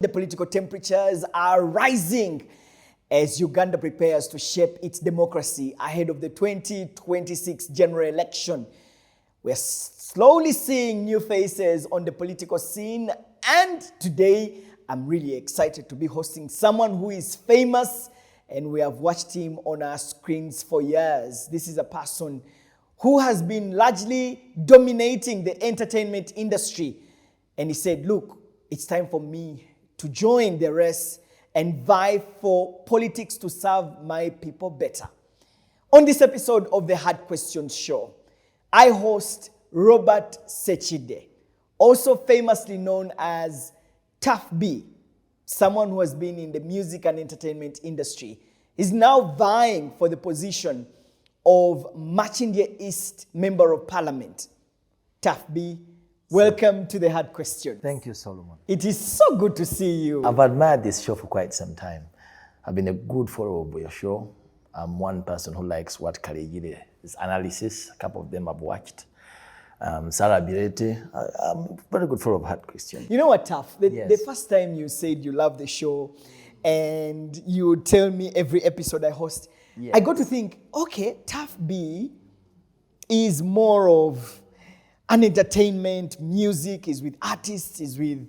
The political temperatures are rising as Uganda prepares to shape its democracy ahead of the 2026 general election. We're slowly seeing new faces on the political scene, and today I'm really excited to be hosting someone who is famous and we have watched him on our screens for years. This is a person who has been largely dominating the entertainment industry. And he said, look, it's time for me to join the race and vie for politics to serve my people better. On this episode of the Hard Questions Show, I host Robert Sekidde, also famously known as Tuff B, someone who has been in the music and entertainment industry. He's now vying for the position of Makindye East Member of Parliament. Tuff B, welcome to the Hard Question. Thank you, Solomon. It is so good to see you. I've admired this show for quite some time. I've been a good follower of your show. I'm one person who likes what Karegire's analysis. A couple of them I've watched. Sarah Birete. I'm a very good follower of Hard Question. You know what, Tuff? Yes. The first time you said you love the show and you tell me every episode I host, Yes. I got to think, okay, Tuff B is more of an entertainment, music, is with artists, is with,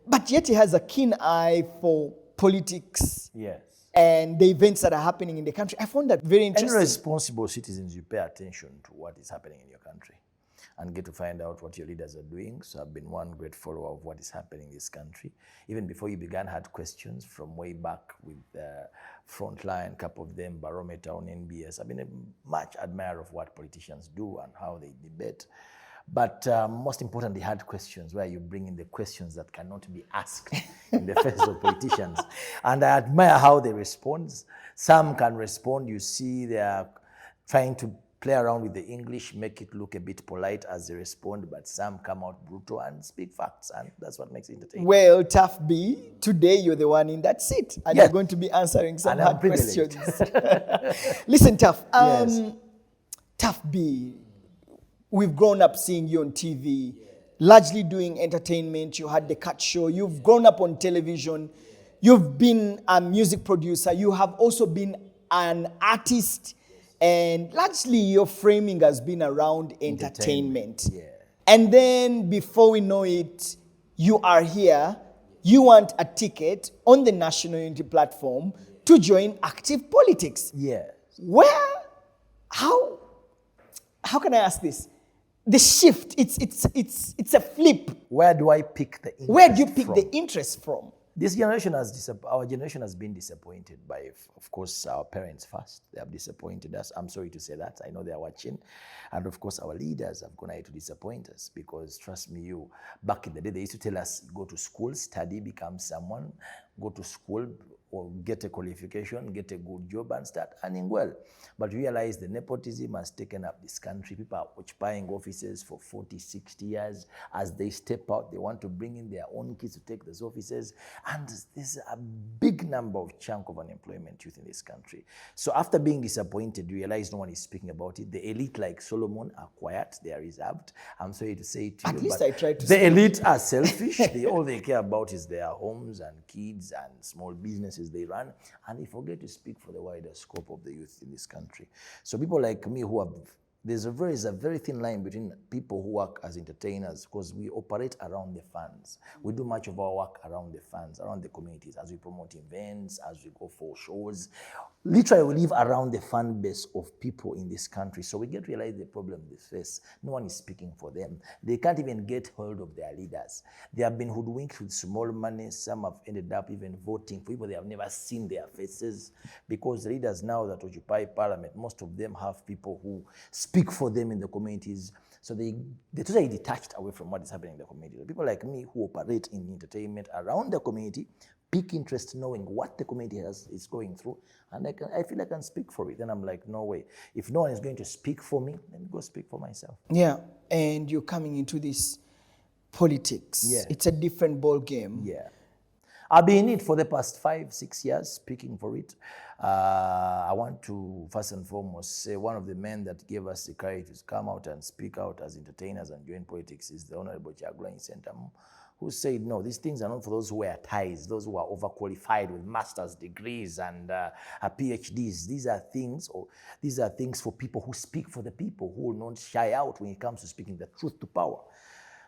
but yet he has a keen eye for politics. Yes. And the events that are happening in the country. I found that very interesting. And responsible citizens, you pay attention to what is happening in your country and get to find out what your leaders are doing. So I've been one great follower of what is happening in this country. Even before you began, had questions from way back with Frontline, a couple of them, Barometer on NBS. I've been a much admirer of what politicians do and how they debate. But most importantly, hard questions, where you bring in the questions that cannot be asked in the face of politicians. And I admire how they respond. Some can respond, you see they are trying to play around with the English, make it look a bit polite as they respond, but some come out brutal and speak facts, and that's what makes it entertaining. Well, Tuff B, today you're the one in that seat, and Yes. you're going to be answering some And I'm hard privileged. questions. Listen, Tuff, Yes. Tuff B, we've grown up seeing you on TV, largely doing entertainment. You had the Cut Show. You've grown up on television. You've been a music producer. You have also been an artist. And largely your framing has been around entertainment. Yeah. And then before we know it, you are here. You want a ticket on the National Unity platform to join active politics. Yeah. How can I ask this? The shift, it's a flip. Where do I pick the interest Where do you pick from? the interest from? This generation our generation has been disappointed by, of course, our parents first. They have disappointed us. I'm sorry to say that. I know they are watching. And of course, our leaders have gone ahead to disappoint us because, trust me, back in the day, they used to tell us, go to school, study, become someone, go to school, or get a qualification, get a good job and start earning well. But realize the nepotism has taken up this country. People are occupying offices for 40, 60 years. As they step out, they want to bring in their own kids to take those offices. And there's a big number of chunk of unemployment youth in this country. So after being disappointed, you realize no one is speaking about it. The elite like Solomon are quiet, they are reserved. I'm sorry to say it to you. At least but I tried to the say. elite are selfish. All they care about is their homes and kids and small businesses they run, and they forget to speak for the wider scope of the youth in this country. So people like me who have, there's a very thin line between people who work as entertainers, because we operate around the funds. We do much of our work around the funds, around the communities, as we promote events, as we go for shows. Literally, we live around the fan base of people in this country. So we get to realize the problem they face. No one is speaking for them. They can't even get hold of their leaders. They have been hoodwinked with small money. Some have ended up even voting for people they have never seen their faces, because the leaders now that occupy parliament, most of them have people who speak for them in the communities. So they're totally detached away from what is happening in the community. The people like me who operate in entertainment around the community pick interest knowing what the community is going through, and I feel I can speak for it. Then I'm like, no way. If no one is going to speak for me, let me go speak for myself. Yeah, and you're coming into this politics. Yeah. It's a different ball game. Yeah. I've been in it for the past 5-6 years, speaking for it. I want to first and foremost say one of the men that gave us the courage to come out and speak out as entertainers and join politics is the Honorable Kyagulanyi Ssentamu, who said, no, these things are not for those who wear ties, those who are overqualified with master's degrees and PhDs. These are things for people who speak for the people, who will not shy out when it comes to speaking the truth to power.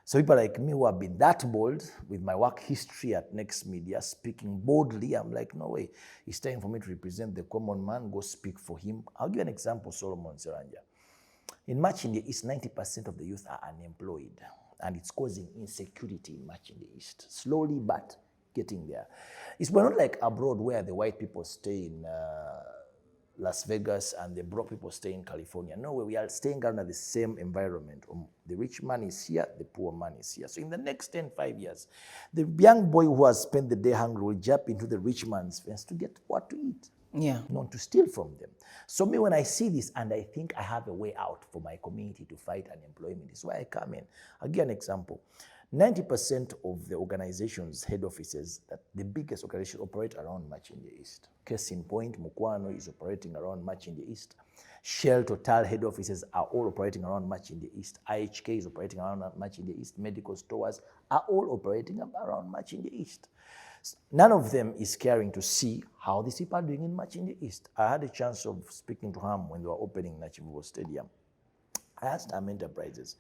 So people like me who have been that bold with my work history at Next Media, speaking boldly, I'm like, no way. It's time for me to represent the common man, go speak for him. I'll give you an example, Solomon Seranja. In Makindye East, 90% of the youth are unemployed, and it's causing insecurity in Makindye East. Slowly, but getting there. We're not like abroad where the white people stay in Las Vegas and the broke people stay in California. No, we are staying under the same environment. The rich man is here, the poor man is here. So in the next 5 years, the young boy who has spent the day hungry will jump into the rich man's fence to get what to eat. Yeah. Not to steal from them. So me, when I see this and I think I have a way out for my community to fight unemployment, is why I come in. I'll give an example. 90% of the organization's head offices, that the biggest organization, operate around Makindye East. Case in point, Mukwano is operating around Makindye East. Shell Total head offices are all operating around Makindye East. IHK is operating around Makindye East. Medical stores are all operating around Makindye East. None of them is caring to see how these people are doing in Makindye East. I had a chance of speaking to him when they were opening Nachivubo Stadium. I asked Am Enterprises,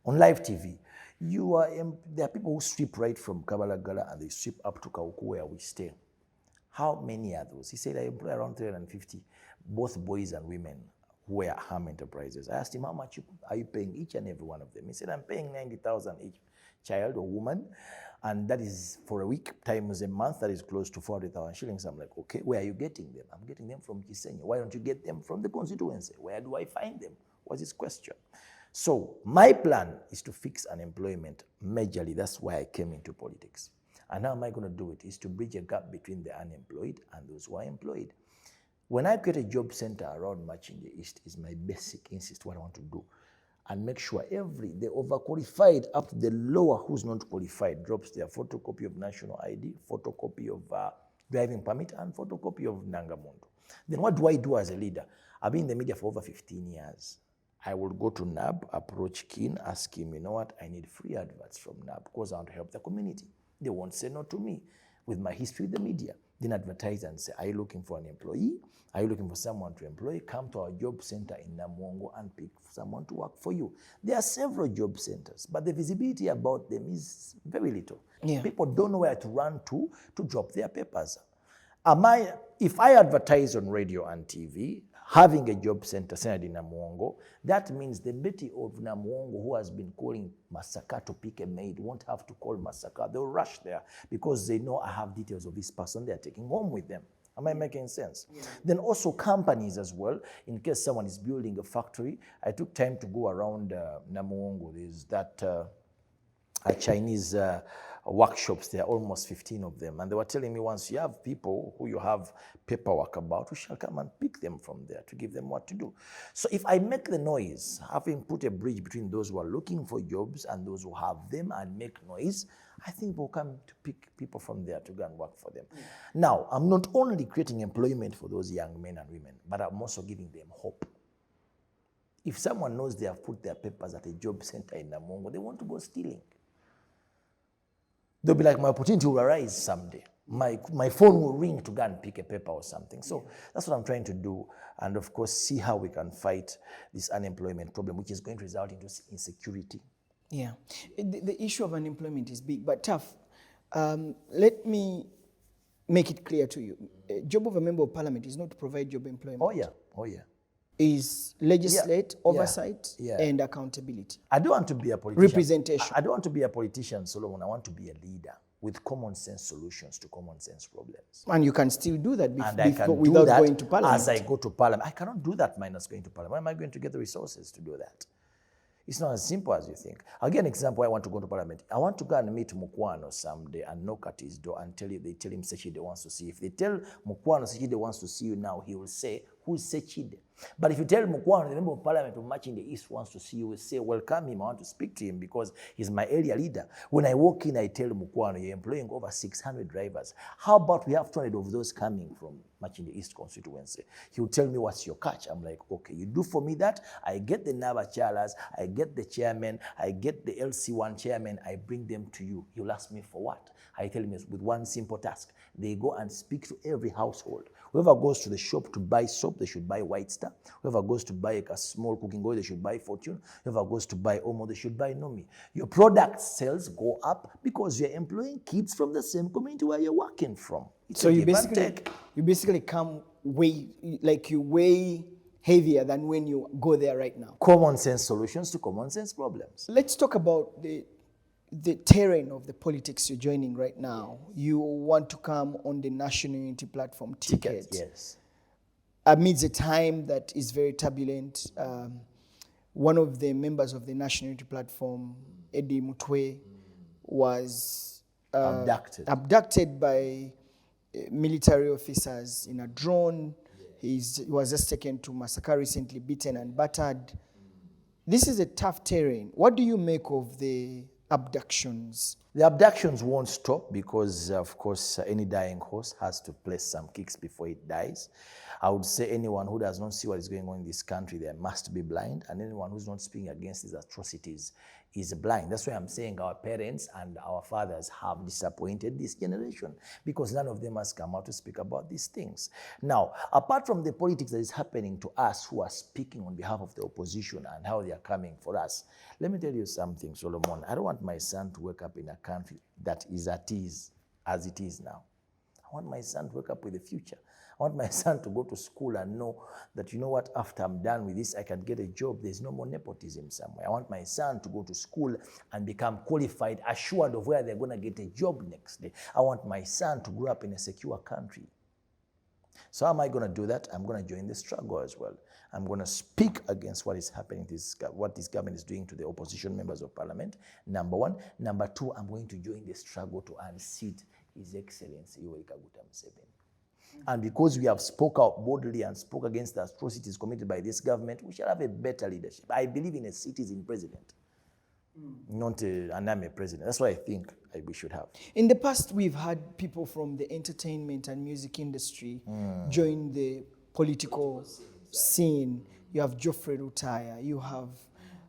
on live TV, there are people who sweep right from Kabalagala and they sweep up to Kauku where we stay. How many are those? He said, I employ around 350, both boys and women who were Ham Enterprises. I asked him, how much are you paying each and every one of them? He said, I'm paying 90,000 each child or woman, and that is for a week times a month, that is close to 40,000 shillings. I'm like, okay, where are you getting them? I'm getting them from Kisenyi. Why don't you get them from the constituency? Where do I find them? Was his question. So my plan is to fix unemployment majorly. That's why I came into politics. And how am I going to do it? Is to bridge a gap between the unemployed and those who are employed. When I create a job center around Makindye East, is my basic insist what I want to do. And make sure the overqualified up to the lower who's not qualified drops their photocopy of national ID, photocopy of driving permit, and photocopy of Nangamondo. Then what do I do as a leader? I've been in the media for over 15 years. I will go to NAB, approach Keen, ask him, you know what, I need free adverts from NAB because I want to help the community. They won't say no to me with my history with the media. Then advertise and say, are you looking for an employee? Are you looking for someone to employ? Come to our job center in Namuongo and pick someone to work for you. There are several job centers, but the visibility about them is very little. Yeah. People don't know where to run to drop their papers. If I advertise on radio and TV, having a job center centered in Namuongo, that means the Betty of Namuongo who has been calling Masaka to pick a maid won't have to call Masaka. They'll rush there because they know I have details of this person they're taking home with them. Am I making sense? Yeah. Then also companies as well, in case someone is building a factory. I took time to go around Namuongo. There's that Chinese workshops. There are almost 15 of them. And they were telling me, once you have people who you have paperwork about, we shall come and pick them from there to give them what to do. So if I make the noise, having put a bridge between those who are looking for jobs and those who have them and make noise, I think we'll come to pick people from there to go and work for them. Yeah. Now, I'm not only creating employment for those young men and women, but I'm also giving them hope. If someone knows they have put their papers at a job center in Namuongo, they want to go stealing. They'll be like, my opportunity will arise someday. My phone will ring to go and pick a paper or something. So that's what I'm trying to do. And of course, see how we can fight this unemployment problem, which is going to result into insecurity. Yeah. The issue of unemployment is big, but tough. Let me make it clear to you. A job of a member of parliament is not to provide job employment. Oh, yeah. Oh, yeah. Is legislate, oversight, and accountability. I don't want to be a politician. Representation. I don't want to be a politician, Solomon. I want to be a leader with common sense solutions to common sense problems. And you can still do that without going to parliament. As I go to parliament. I cannot do that minus going to parliament. Where am I going to get the resources to do that? It's not as simple as you think. I'll give an example why I want to go to parliament. I want to go and meet Mukwano someday and knock at his door and they tell him Sekidde wants to see you. If they tell Mukwano Sekidde wants to see you now, he will say, who's Sekidde? But if you tell Mukwano, the member of parliament of Makindye East wants to see you, will say, welcome him, I want to speak to him because he's my area leader. When I walk in, I tell Mukwano, you're employing over 600 drivers. How about we have 200 of those coming from Makindye East constituency. He'll tell me, what's your catch? I'm like, okay, you do for me that, I get the Nava Chalas, I get the chairman, I get the LC1 chairman, I bring them to you. He'll ask me for what? I tell him it's with one simple task. They go and speak to every household. Whoever goes to the shop to buy soap, they should buy White Star. Whoever goes to buy a small cooking oil, they should buy Fortune. Whoever goes to buy Omo, they should buy Nomi. Your product sales go up because you're employing kids from the same community where you're working from. It's so you basically come way heavier than when you go there right now. Common sense solutions to common sense problems. Let's talk about the terrain of the politics you're joining right now. You want to come on the National Unity Platform ticket. Yes. Amidst a time that is very turbulent, one of the members of the National Unity Platform, Eddie Mutwe, was abducted by military officers in a drone. He was just taken to Masaka recently, beaten and battered. This is a tough terrain. What do you make of the abductions? The abductions won't stop because, of course, any dying horse has to place some kicks before it dies. I would say anyone who does not see what is going on in this country, they must be blind, and anyone who's not speaking against these atrocities is blind. That's why I'm saying our parents and our fathers have disappointed this generation because none of them has come out to speak about these things. Now, apart from the politics that is happening to us who are speaking on behalf of the opposition and how they are coming for us, let me tell you something, Solomon. I don't want my son to wake up in a country that is at ease as it is now. I want my son to wake up with a future. I want my son to go to school and know that, you know what, after I'm done with this, I can get a job. There's no more nepotism somewhere. I want my son to go to school and become qualified, assured of where they're going to get a job next day. I want my son to grow up in a secure country. So how am I going to do that? I'm going to join the struggle as well. I'm going to speak against what is happening, what this government is doing to the opposition members of parliament, number one. Number two, I'm going to join the struggle to unseat His Excellency Yoweri Kaguta Museveni. And because we have spoke out boldly and spoke against the atrocities committed by this government, we shall have a better leadership. I believe in a citizen president, not an army president. That's what I think we should have. In the past, we've had people from the entertainment and music industry join the political scene. You have Geoffrey Rutaya. You have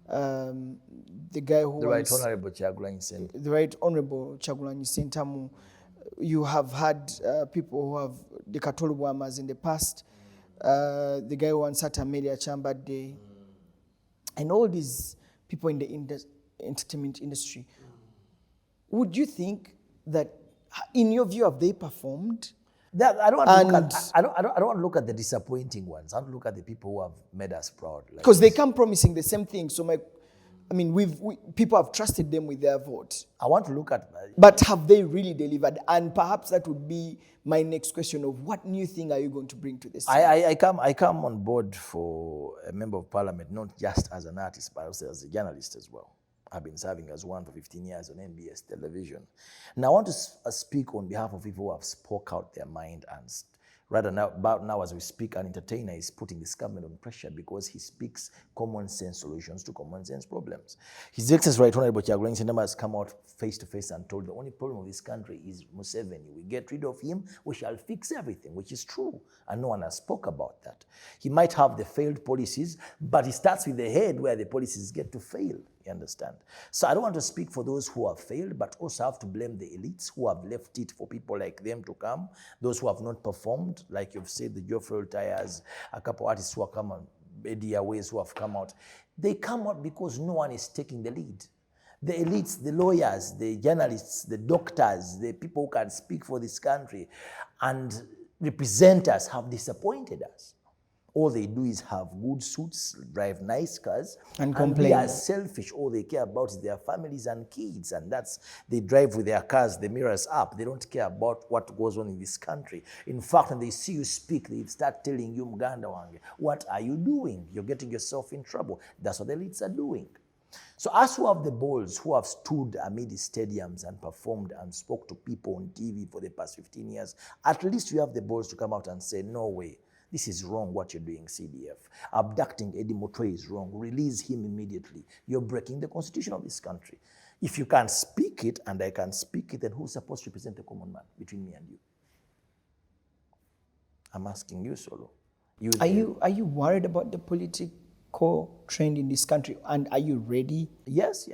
the guy who the Right Honorable Kyagulanyi Ssentamu. The Right Honorable Kyagulanyi Ssentamu. You have had people who have the Katolu Bwamas in the past, the guy who answered Amelia Chambade, and all these people in the entertainment industry. Would you think that, in your view, have they performed? I don't want to look at the disappointing ones. I want to look at the people who have made us proud. Because they come promising the same thing. So people have trusted them with their vote. I want to look at... But have they really delivered? And perhaps that would be my next question of what new thing are you going to bring to this? I come on board for a member of parliament, not just as an artist, but also as a journalist as well. I've been serving as one for 15 years on MBS television. Now I want to speak on behalf of people who have spoke out their mind, and rather now as we speak, an entertainer is putting this government on pressure because he speaks common sense solutions to common sense problems. His Excellency Right Honorable Kyagulanyi Ssentamu has come out face to face and told the only problem of this country is Museveni. We get rid of him, we shall fix everything, which is true. And no one has spoke about that. He might have the failed policies, but he starts with the head where the policies get to fail. You understand? So I don't want to speak for those who have failed, but also have to blame the elites who have left it for people like them to come, those who have not performed, like you've said, the Geoffrey Rutayas, a couple artists who have come on, Eddie Aways who have come out. They come out because no one is taking the lead. The elites, the lawyers, the journalists, the doctors, the people who can speak for this country and represent us have disappointed us. All they do is have good suits, drive nice cars, and complain. They are selfish. All they care about is their families and kids, and they drive with their cars, the mirrors up. They don't care about what goes on in this country. In fact, when they see you speak, they start telling you, Muganda wange, what are you doing? You're getting yourself in trouble. That's what the elites are doing. So us who have the balls, who have stood amid the stadiums and performed and spoke to people on TV for the past 15 years, at least you have the balls to come out and say, no way. This is wrong what you're doing, CDF. Abducting Eddie Mutwe is wrong. Release him immediately. You're breaking the constitution of this country. If you can't speak it and I can speak it, then who's supposed to represent the common man between me and you? I'm asking you, Solo. Are you worried about the political trend in this country? And are you ready? Yes.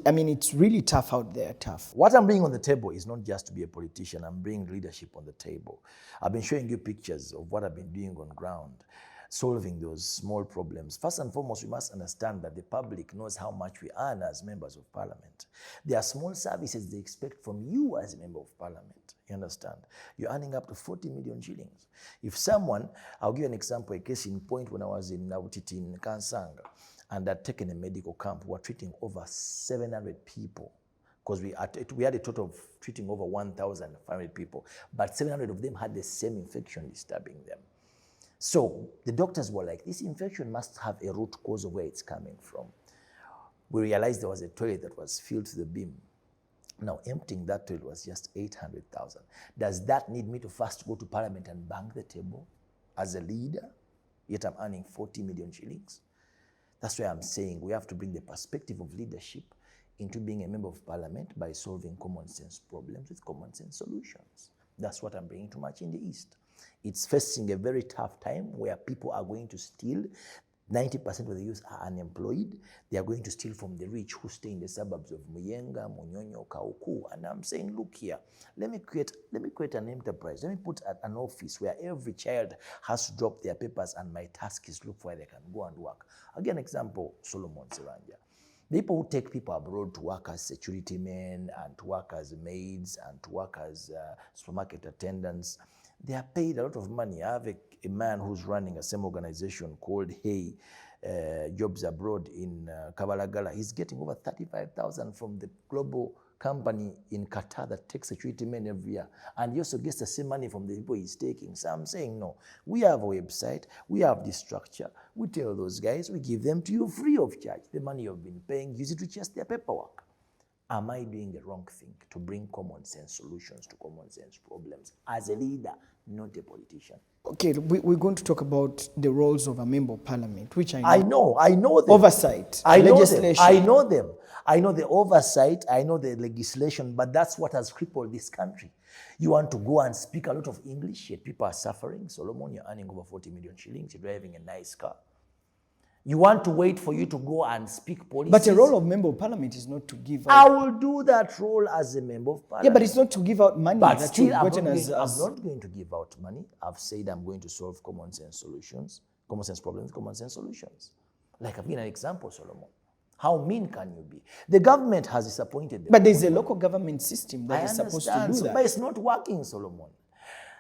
I mean, it's really tough out there, tough. What I'm bringing on the table is not just to be a politician. I'm bringing leadership on the table. I've been showing you pictures of what I've been doing on ground, solving those small problems. First and foremost, we must understand that the public knows how much we earn as members of parliament. There are small services they expect from you as a member of parliament. You understand? You're earning up to 40 million shillings. If someone, I'll give you an example, a case in point when I was in Nautiti in Kansanga, and I'd taken a medical camp, we were treating over 700 people. Because we had a total of treating over 1,500 people, but 700 of them had the same infection disturbing them. So the doctors were like, this infection must have a root cause of where it's coming from. We realized there was a toilet that was filled to the brim. Now, emptying that toilet was just 800,000. Does that need me to first go to parliament and bang the table as a leader? Yet I'm earning 40 million shillings. That's why I'm saying we have to bring the perspective of leadership into being a member of parliament by solving common sense problems with common sense solutions. That's what I'm bringing to Makindye East. It's facing a very tough time where people are going to steal. 90% of the youth are unemployed. They are going to steal from the rich who stay in the suburbs of Muyenga, Munyonyo, Kauku. And I'm saying, look here, let me create an enterprise. Let me put an office where every child has to drop their papers and my task is look for where they can go and work. Again, example, Solomon Siranja. The people who take people abroad to work as security men and to work as maids and to work as supermarket attendants, they are paid a lot of money. I have a man who's running a same organization called Hey Jobs Abroad in Kabalagala. He's getting over 35,000 from the global company in Qatar that takes security men every year. And he also gets the same money from the people he's taking. So I'm saying, no, we have a website, we have this structure. We tell those guys, we give them to you free of charge. The money you've been paying, use it to just their paperwork. Am I doing the wrong thing to bring common sense solutions to common sense problems as a leader, not a politician? Okay, we're going to talk about the roles of a member of parliament, which I know them. Oversight, legislation. I know them. I know the oversight, I know the legislation, but that's what has crippled this country. You want to go and speak a lot of English, yet people are suffering. Solomon, you're earning over 40 million shillings, you're driving a nice car. You want to wait for you to go and speak policies. But the role of member of parliament is not to give out. I will do that role as a member of parliament. Yeah, but it's not to give out money. But that still, I'm not going to give out money. I've said I'm going to solve common sense solutions, common sense problems, common sense solutions. Like I've given an example, Solomon. How mean can you be? The government has disappointed them. But there's a local government system that is supposed to do that. But it's not working, Solomon.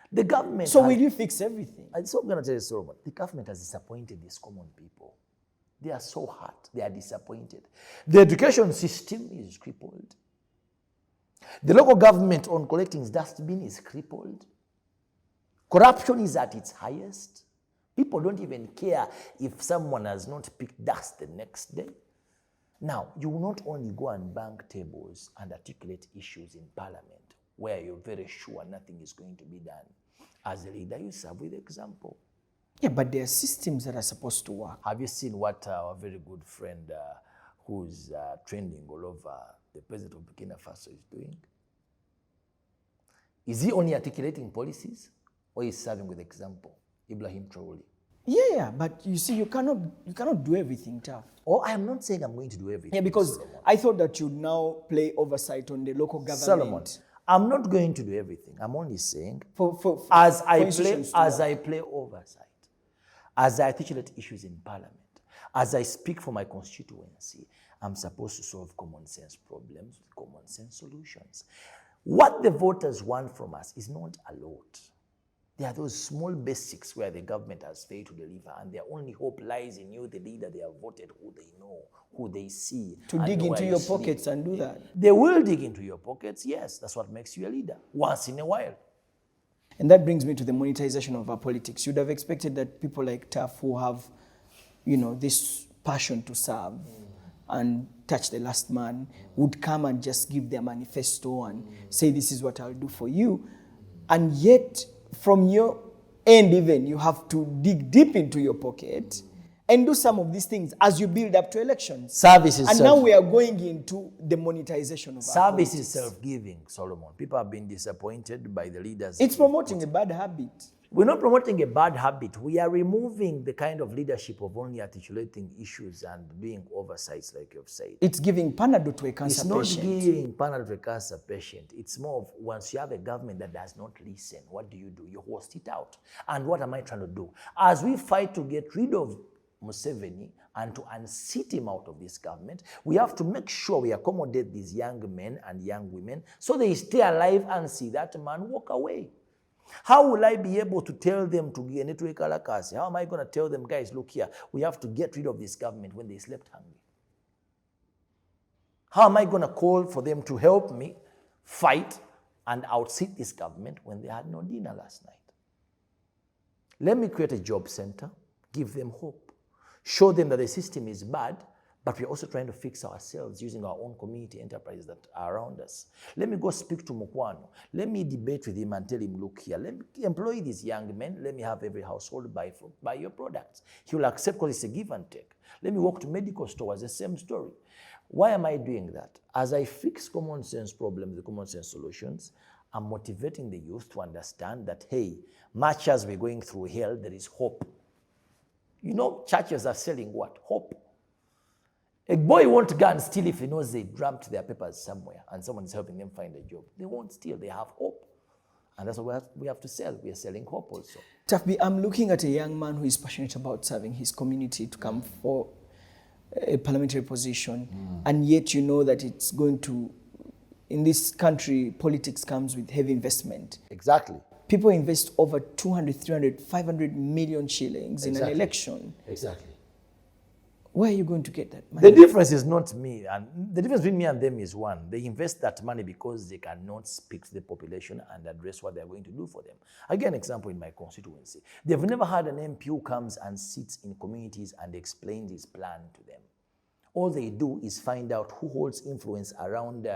The government. So will you fix everything? So I'm going to tell you, Solomon. The government has disappointed these common people. They are so hurt. They are disappointed. The education system is crippled. The local government on collecting dustbin is crippled. Corruption is at its highest. People don't even care if someone has not picked dust the next day. Now, you will not only go and bang tables and articulate issues in parliament where you're very sure nothing is going to be done. As a leader, you serve with example. Yeah, but there are systems that are supposed to work. Have you seen what our very good friend who's trending all over, the president of Burkina Faso, is doing? Is he only articulating policies or is serving with example? Ibrahim Traore. Yeah, but you see, you cannot do everything, Tuff. Oh, I am not saying I'm going to do everything. Yeah, because Solomon, I thought that you'd now play oversight on the local government. Solomon, I'm not going to do everything. I'm only saying as I play oversight, as I articulate issues in parliament, as I speak for my constituency, I'm supposed to solve common sense problems with common sense solutions. What the voters want from us is not a lot. There are those small basics where the government has failed to deliver, and their only hope lies in you, the leader they have voted, who they know, who they see. To dig into your pockets and do that. They will dig into your pockets, yes. That's what makes you a leader, once in a while. And that brings me to the monetization of our politics. You'd have expected that people like Tuff who have, this passion to serve and touch the last man would come and just give their manifesto and say, this is what I'll do for you. And yet, from your end even, you have to dig deep into your pocket and do some of these things as you build up to elections. Services. And now we are going into the monetization of our services. Self-giving, Solomon. People have been disappointed by the leaders. It's promoting a bad habit. We're not promoting a bad habit. We are removing the kind of leadership of only articulating issues and doing oversights, like you've said. It's giving Panadol to a cancer patient. It's not giving Panadol to a cancer patient. It's more of once you have a government that does not listen, what do? You host it out. And what am I trying to do? As we fight to get rid of Museveni and to unseat him out of this government, we have to make sure we accommodate these young men and young women so they stay alive and see that man walk away. How will I be able to tell them to get into Kalakasi? How am I going to tell them, guys, look here, we have to get rid of this government when they slept hungry? How am I going to call for them to help me fight and outseat this government when they had no dinner last night? Let me create a job center, give them hope, show them that the system is bad, but we're also trying to fix ourselves using our own community enterprises that are around us. Let me go speak to Mukwano. Let me debate with him and tell him, look here, let me employ these young men. Let me have every household buy your products. He will accept because it's a give and take. Let me walk to medical stores, the same story. Why am I doing that? As I fix common sense problems, the common sense solutions, I'm motivating the youth to understand that, hey, much as we're going through hell, there is hope. You know, churches are selling what? Hope. A boy won't go and steal if he knows they dumped their papers somewhere and someone is helping them find a job. They won't steal, they have hope. And that's what we have to sell. We are selling hope also. Tuff B, I'm looking at a young man who is passionate about serving his community to come for a parliamentary position. And yet you know that it's going to, in this country, politics comes with heavy investment. Exactly. People invest over 200, 300, 500 million shillings in an election. Exactly. Where are you going to get that money? The difference is not me. And the difference between me and them is one. They invest that money because they cannot speak to the population and address what they're going to do for them. Again, example in my constituency. They've never had an MP who comes and sits in communities and explains his plan to them. All they do is find out who holds influence around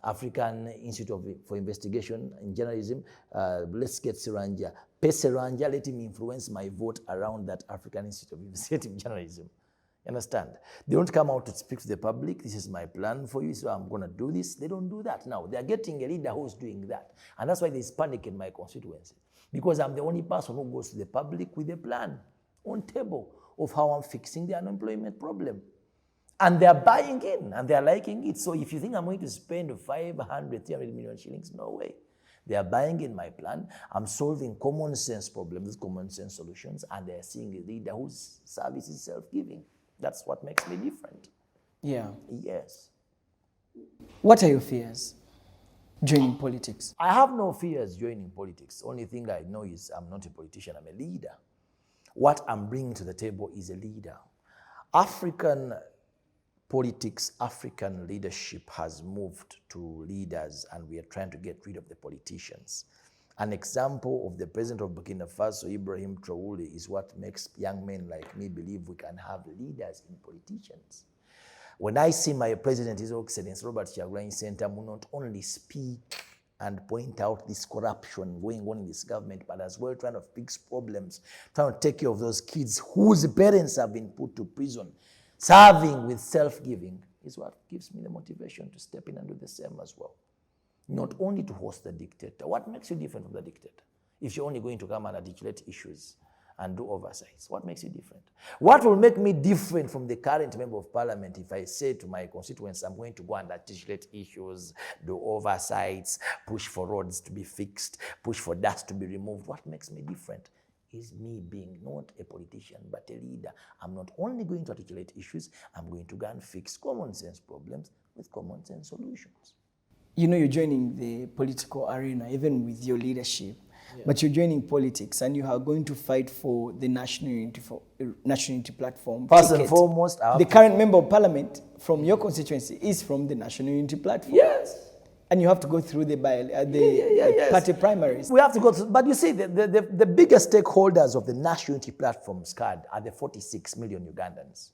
African Institute for Investigation in Journalism. Let's get Siranja. Pay Siranja, let him influence my vote around that African Institute of Investigative Journalism. You understand? They don't come out to speak to the public. This is my plan for you, so I'm going to do this. They don't do that now. They're getting a leader who's doing that. And that's why there's panic in my constituency. Because I'm the only person who goes to the public with a plan on table of how I'm fixing the unemployment problem. And they're buying in and they're liking it. So if you think I'm going to spend 500, 300 million shillings, no way. They are buying in my plan. I'm solving common sense problems, common sense solutions, and they're seeing a leader whose service is self-giving. That's what makes me different. Yeah. Yes. What are your fears joining politics? I have no fears joining politics. Only thing I know is I'm not a politician, I'm a leader. What I'm bringing to the table is a leader. African politics, African leadership has moved to leaders, and we are trying to get rid of the politicians. An example of the president of Burkina Faso, Ibrahim Traoré, is what makes young men like me believe we can have leaders in politicians. When I see my president, His Excellency Robert Sekidde, will not only speak and point out this corruption going on in this government, but as well trying to fix problems, trying to take care of those kids whose parents have been put to prison, serving with self-giving, is what gives me the motivation to step in and do the same as well. Not only to host the dictator. What makes you different from the dictator? If you're only going to come and articulate issues and do oversights, what makes you different? What will make me different from the current member of parliament if I say to my constituents, I'm going to go and articulate issues, do oversights, push for roads to be fixed, push for dust to be removed? What makes me different is me being not a politician, but a leader. I'm not only going to articulate issues, I'm going to go and fix common sense problems with common sense solutions. You know, you're joining the political arena, even with your leadership, but you're joining politics and you are going to fight for the National Unity Platform. First and foremost, the current member of parliament from your constituency is from the National Unity Platform. Yes. And you have to go through the party primaries. We have to go through, but you see, the biggest stakeholders of the National Unity Platform's card are the 46 million Ugandans.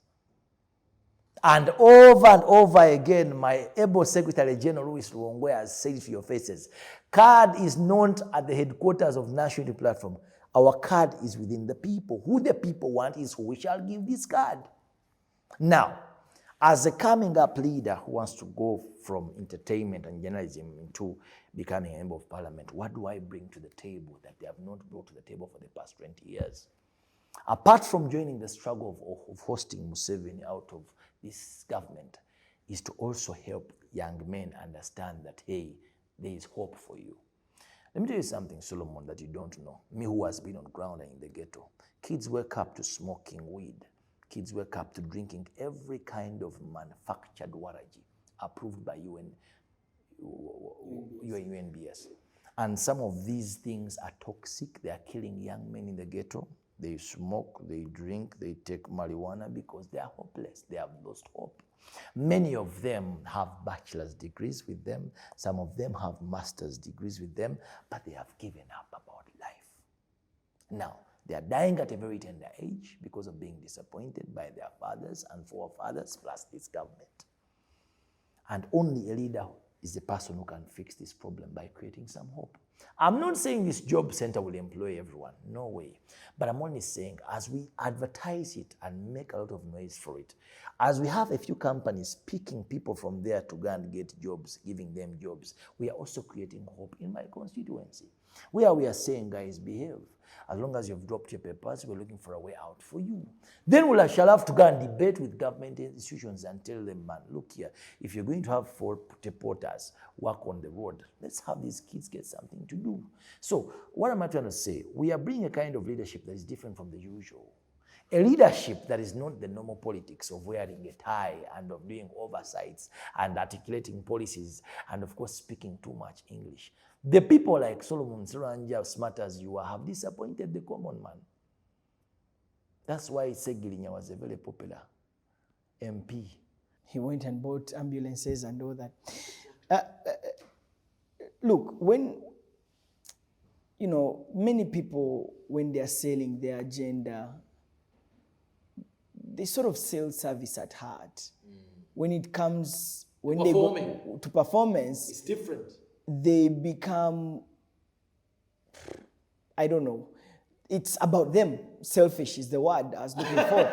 And over again, my able Secretary General Louis Luongwe has said it to your faces. CARD is not at the headquarters of National Unity Platform. Our CARD is within the people. Who the people want is who we shall give this card. Now, As a coming up leader who wants to go from entertainment and journalism into becoming a member of parliament, what do I bring to the table that they have not brought to the table for the past 20 years? Apart from joining the struggle of hosting Museveni out of this government, is to also help young men understand that, hey, there is hope for you. Let me tell you something, Solomon, that you don't know. Me who has been on ground and in the ghetto. Kids wake up to smoking weed. Kids wake up to drinking every kind of manufactured waraji approved by UNBS. And some of these things are toxic. They are killing young men in the ghetto. They smoke, they drink, they take marijuana because they are hopeless. They have lost hope. Many of them have bachelor's degrees with them. Some of them have master's degrees with them, but they have given up about life. Now, they are dying at a very tender age because of being disappointed by their fathers and forefathers plus this government. And only a leader is the person who can fix this problem by creating some hope. I'm not saying this job center will employ everyone, no way. But I'm only saying as we advertise it and make a lot of noise for it, as we have a few companies picking people from there to go and get jobs, giving them jobs, we are also creating hope in my constituency, where we are saying, guys, behave. As long as you've dropped your papers, we're looking for a way out for you. Then we shall have to go and debate with government institutions and tell them, man, look here, if you're going to have 4 porters work on the road, let's have these kids get something to do. So what am I trying to say? We are bringing a kind of leadership that is different from the usual. A leadership that is not the normal politics of wearing a tie and of doing oversights and articulating policies and, of course, speaking too much English. The people like Solomon Siranja, smart as you are, have disappointed the common man. That's why Sekidde was a very popular MP. He went and bought ambulances and all that. Look, when, many people, when they are selling their agenda, they sort of sell service at heart. When it comes, when they go to performance, it's different. They become, I don't know, it's about them. Selfish is the word I was looking for.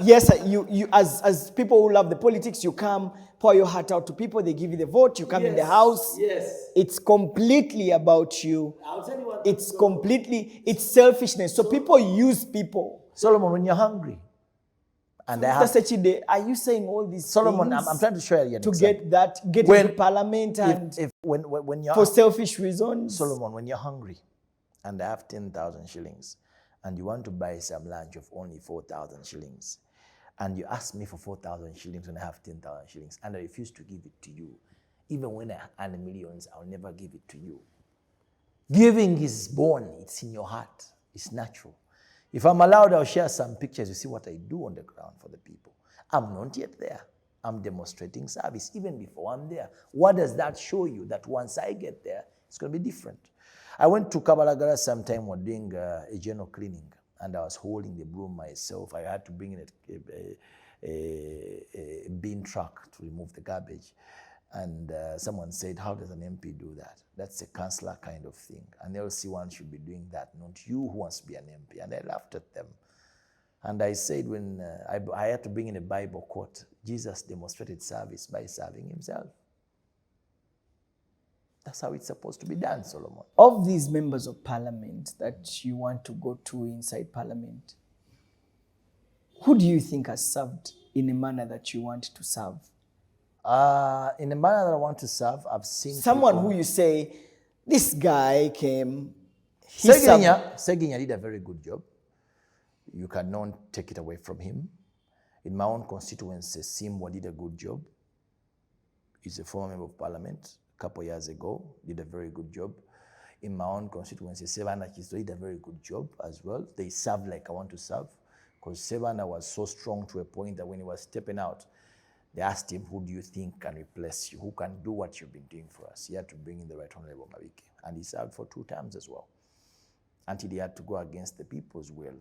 Yes, you as people who love the politics, you come, pour your heart out to people, they give you the vote, you come in the house. Yes. It's completely about you. I'll tell you what. It's selfishness. So people use people. Solomon, when you're hungry, and Mr. Sekidde, are you saying all these Solomon, things I'm trying to show you an to example. get into parliament and when you're for selfish reasons? Solomon, when you're hungry and I have 10,000 shillings and you want to buy some lunch of only 4,000 shillings and you ask me for 4,000 shillings when I have 10,000 shillings and I refuse to give it to you, even when I earn millions, I'll never give it to you. Giving is born, it's in your heart, it's natural. If I'm allowed, I'll share some pictures. You see what I do on the ground for the people. I'm not yet there. I'm demonstrating service even before I'm there. What does that show you? That once I get there, it's going to be different. I went to Kabalagala sometime while doing a general cleaning, and I was holding the broom myself. I had to bring in a bin truck to remove the garbage. And someone said, how does an MP do that? That's a councillor kind of thing. And they'll see one should be doing that, not you who wants to be an MP. And I laughed at them. And I said when I had to bring in a Bible quote, Jesus demonstrated service by serving himself. That's how it's supposed to be done, Solomon. Of these members of parliament that you want to go to inside parliament, who do you think has served in a manner that you want to serve? In the manner that I want to serve, I've seen someone people, who you say, this guy came. Sekidde did a very good job. You cannot take it away from him. In my own constituency, Simwa did a good job. He's a former member of parliament a couple of years ago, did a very good job. In my own constituency, Sevana Kisto did a very good job as well. They served like I want to serve, because Sevana was so strong to a point that when he was stepping out, they asked him, who do you think can replace you? Who can do what you've been doing for us? He had to bring in the Right Honorable Mabike. And he served for 2 terms as well, until he had to go against the people's will.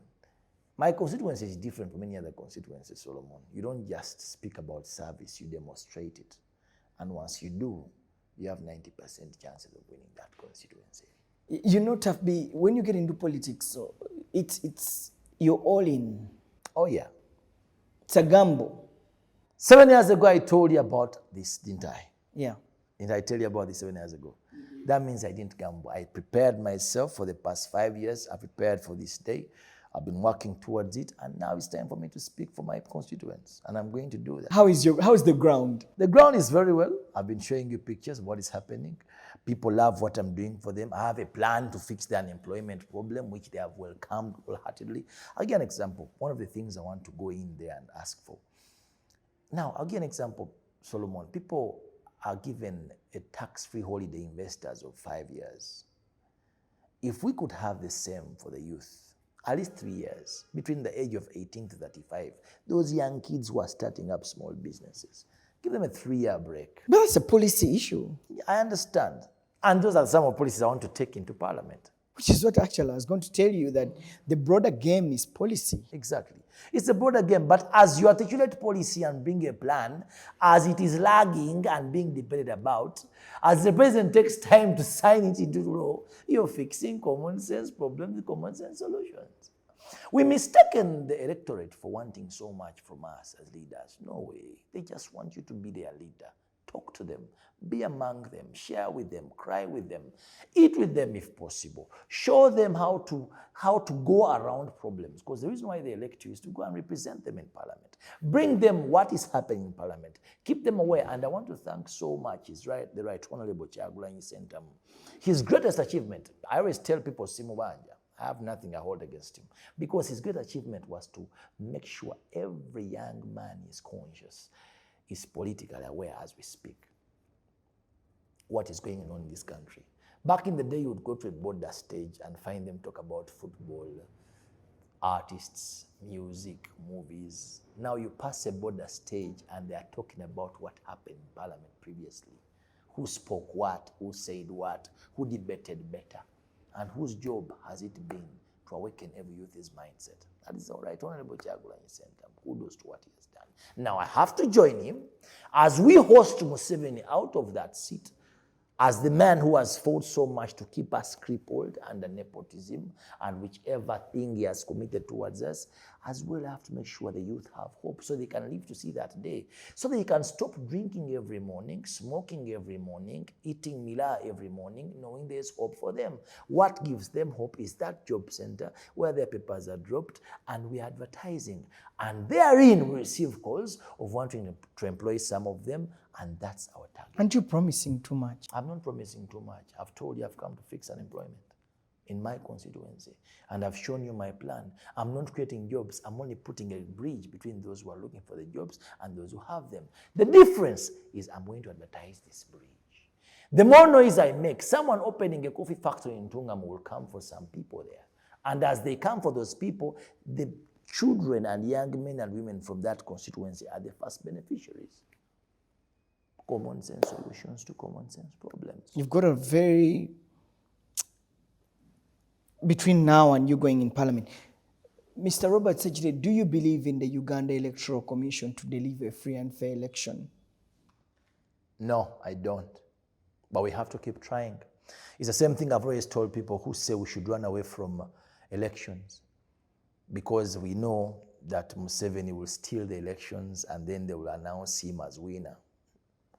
My constituency is different from any other constituency, Solomon. You don't just speak about service, you demonstrate it. And once you do, you have 90% chances of winning that constituency. Tuff B, when you get into politics, you're all in. Oh, yeah. It's a gamble. 7 years ago, I told you about this, didn't I? Yeah. Didn't I tell you about this 7 years ago? That means I didn't gamble. I prepared myself for the past 5 years. I prepared for this day. I've been working towards it, and now it's time for me to speak for my constituents, and I'm going to do that. How is the ground? The ground is very well. I've been showing you pictures of what is happening. People love what I'm doing for them. I have a plan to fix the unemployment problem, which they have welcomed wholeheartedly. I'll give an example. One of the things I want to go in there and ask for. Now, I'll give an example, Solomon. People are given a tax-free holiday investors of 5 years. If we could have the same for the youth, at least 3 years, between the age of 18 to 35, those young kids who are starting up small businesses, give them a 3-year break. But that's a policy issue. I understand. And those are some of the policies I want to take into Parliament. Which is what actually I was going to tell you, that the broader game is policy. Exactly. It's a broader game, but as you articulate policy and bring a plan, as it is lagging and being debated about, as the president takes time to sign it into law, you're fixing common sense problems with common sense solutions. We mistaken the electorate for wanting so much from us as leaders. No way. They just want you to be their leader. Talk to them, be among them, share with them, cry with them, eat with them if possible. Show them how to go around problems, because the reason why they elect you is to go and represent them in Parliament. Bring them what is happening in Parliament. Keep them aware. And I want to thank so much the Right Honorable Kyagulanyi Ssentamu. His greatest achievement, I always tell people, Simubanja, I have nothing I hold against him, because his great achievement was to make sure every young man is conscious, is politically aware as we speak what is going on in this country. Back in the day, you would go to a border stage and find them talk about football, artists, music, movies. Now you pass a border stage and they are talking about what happened in Parliament previously. Who spoke what, who said what, who debated better, and whose job has it been to awaken every youth's mindset. That is all right, Honorable Kyagulanyi Ssentamu. Kudos to what he has done. Now I have to join him as we host Museveni out of that seat, as the man who has fought so much to keep us crippled under nepotism and whichever thing he has committed towards us, as well have to make sure the youth have hope so they can live to see that day, so they can stop drinking every morning, smoking every morning, eating mila every morning, knowing there's hope for them. What gives them hope is that job center where their papers are dropped and we are advertising. And therein we receive calls of wanting to employ some of them, and that's our target. Aren't you promising too much? I'm not promising too much. I've told you I've come to fix unemployment in my constituency, and I've shown you my plan. I'm not creating jobs. I'm only putting a bridge between those who are looking for the jobs and those who have them. The difference is I'm going to advertise this bridge. The more noise I make, someone opening a coffee factory in Tungam will come for some people there. And as they come for those people, the children and young men and women from that constituency are the first beneficiaries. Common sense solutions to common sense problems. You've got a very, between now and you going in Parliament, Mr. Robert Sekidde, do you believe in the Uganda Electoral Commission to deliver a free and fair election? No, I don't. But we have to keep trying. It's the same thing I've always told people who say we should run away from elections, because we know that Museveni will steal the elections and then they will announce him as winner.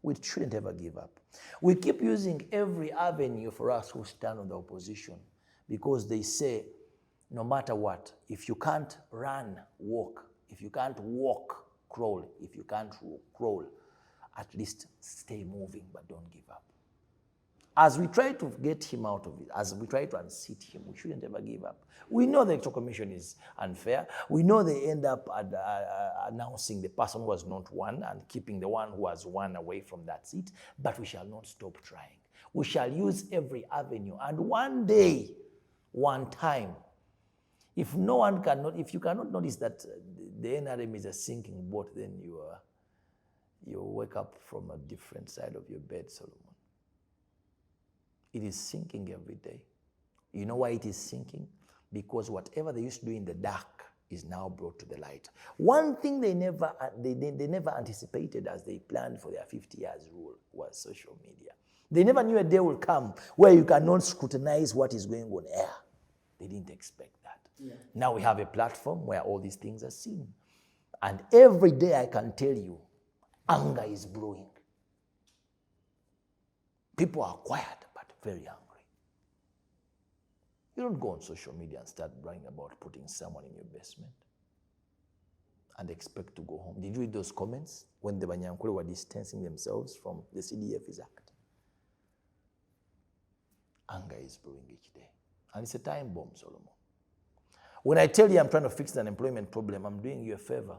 We shouldn't ever give up. We keep using every avenue for us who stand on the opposition, because they say, no matter what, if you can't run, walk. If you can't walk, crawl. If you can't crawl, at least stay moving, but don't give up. As we try to get him out of it, as we try to unseat him, we shouldn't ever give up. We know the Electoral Commission is unfair. We know they end up announcing the person who has not won and keeping the one who has won away from that seat, but we shall not stop trying. We shall use every avenue, and one day, one time, if you cannot notice that the NRM is a sinking boat, then you wake up from a different side of your bed, Solomon. It is sinking every day. You know why it is sinking? Because whatever they used to do in the dark is now brought to the light. One thing they never anticipated as they planned for their 50 years rule was social media. They never knew a day will come where you cannot scrutinize what is going on air. They didn't expect that. Yeah. Now we have a platform where all these things are seen. And every day I can tell you, Anger is brewing. People are quiet but very angry. You don't go on social media and start bragging about putting someone in your basement and expect to go home. Did you read those comments when the Banyankule were distancing themselves from the CDF's act? Anger is brewing each day. And it's a time bomb, Solomon. When I tell you I'm trying to fix the unemployment problem, I'm doing you a favor.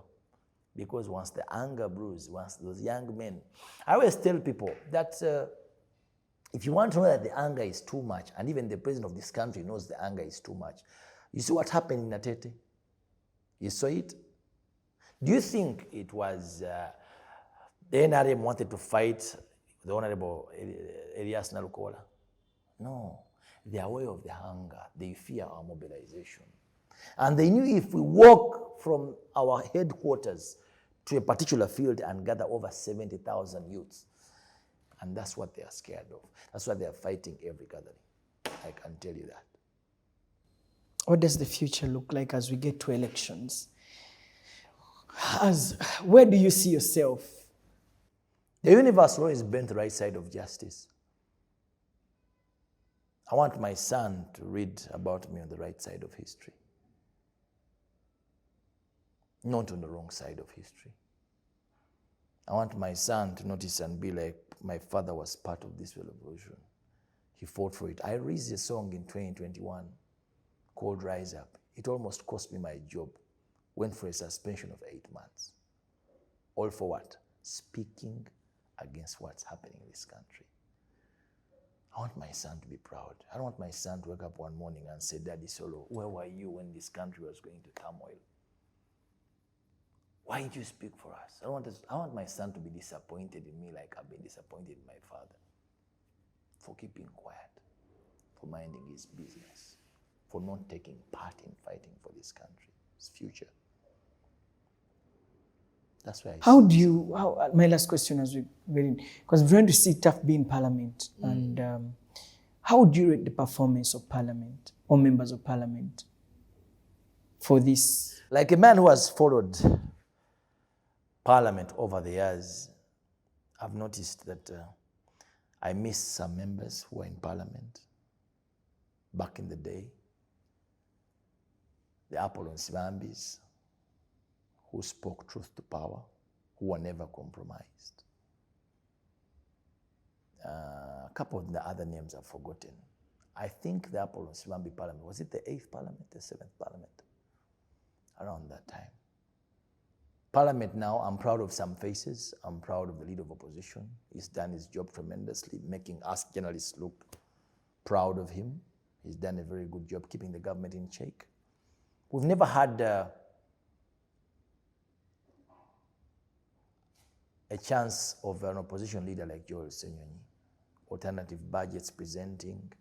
Because once the anger brews, once those young men, I always tell people that if you want to know that the anger is too much, and even the president of this country knows the anger is too much, you see what happened in Atete? You saw it? Do you think it was the NRM wanted to fight the Honorable Elias Nalukola? No. They are aware of the hunger. They fear our mobilization. And they knew if we walk from our headquarters to a particular field and gather over 70,000 youths, and that's what they are scared of. That's why they are fighting every gathering. I can tell you that. What does the future look like as we get to elections? Where do you see yourself? The universe law is bent the right side of justice. I want my son to read about me on the right side of history, not on the wrong side of history. I want my son to notice and be like, my father was part of this revolution. He fought for it. I released a song in 2021 called Rise Up. It almost cost me my job. Went for a suspension of 8 months. All for what? Speaking against what's happening in this country. I want my son to be proud. I don't want my son to wake up one morning and say, Daddy Solo, where were you when this country was going to turmoil? Why did you speak for us? I want my son to be disappointed in me like I've been disappointed in my father. For keeping quiet, for minding his business, for not taking part in fighting for this country's future. That's why my last question as we get in, because we're going to see Tuff B in Parliament, and how would you rate the performance of Parliament or members of Parliament for this? Like a man who has followed Parliament over the years, I've noticed that I miss some members who were in Parliament back in the day. The Apollon Sibambis, who spoke truth to power, who were never compromised. A couple of the other names I've forgotten. I think the Apollon Sibambi Parliament, was it the 8th Parliament, the 7th Parliament? Around that time. Parliament now, I'm proud of some faces. I'm proud of the leader of opposition. He's done his job tremendously, making us journalists look proud of him. He's done a very good job keeping the government in check. We've never had a chance of an opposition leader like Joel Senyonyi. Alternative budgets presenting,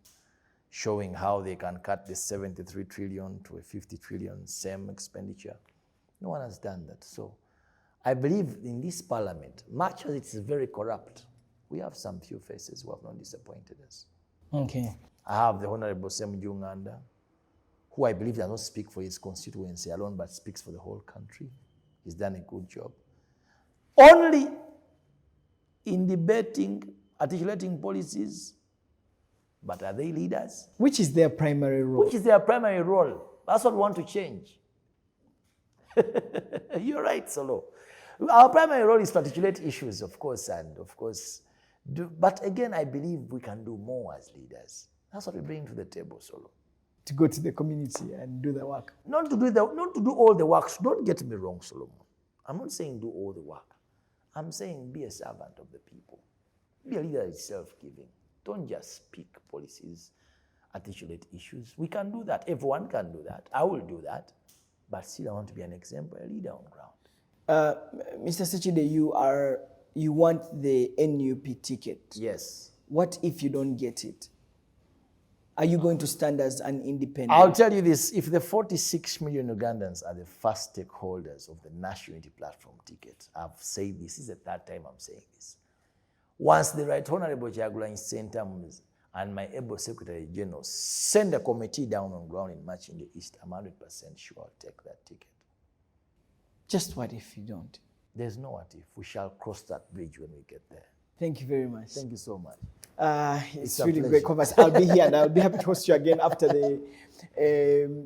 showing how they can cut the 73 trillion to a 50 trillion same expenditure. No one has done that. So I believe in this parliament, much as it's very corrupt, we have some few faces who have not disappointed us. Okay. I have the Honorable Uganda, who I believe does not speak for his constituency alone, but speaks for the whole country. He's done a good job. Only in debating, articulating policies, but are they leaders? Which is their primary role? Which is their primary role? That's what we want to change. You're right, Solo. Our primary role is to articulate issues, of course, and of course, but again, I believe we can do more as leaders. That's what we bring to the table, Solo. To go to the community and do the work. Not to do all the work. Don't get me wrong, Solomon. I'm not saying do all the work. I'm saying be a servant of the people. Be a leader that is self-giving. Don't just speak policies, articulate issues. We can do that. Everyone can do that. I will do that. But still, I want to be an example, a leader on ground. Mr. Sekidde, you want the NUP ticket. Yes. What if you don't get it? Are you going to stand as an independent? I'll tell you this. If the 46 million Ugandans are the first stakeholders of the National Unity Platform ticket, I've said this is the third time I'm saying this. Once the Right Honorable Kyagulanyi Ssentamu and my able Secretary General send a committee down on ground in Makindye East, I'm 100% sure I'll take that ticket. Just what if you don't? There's no what if. We shall cross that bridge when we get there. Thank you very much. Thank you so much. It's a really pleasure. great conversation. I'll be here and I'll be happy to host you again after the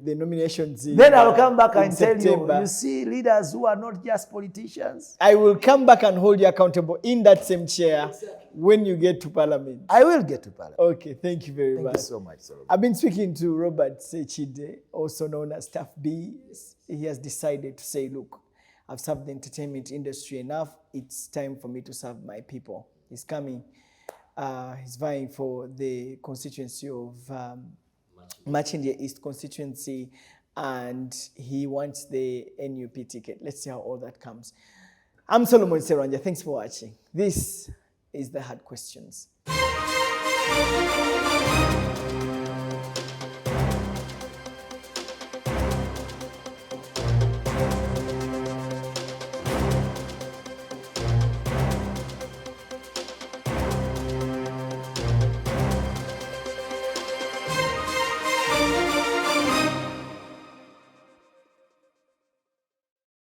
nominations. Then I'll come back and tell September. you see leaders who are not just politicians. I will come back and hold you accountable in that same chair when you get to Parliament. I will get to Parliament. Okay, thank you very Thank much. you so much, sir. I've been speaking to Robert Sekidde, also known as Tuff B. He has decided to say, look, I've served the entertainment industry enough. It's time for me to serve my people. He's coming. He's vying for the constituency of Makindye East constituency, and he wants the NUP ticket. Let's see how all that comes. I'm Solomon Seranja. Thanks for watching. This is The Hard Questions.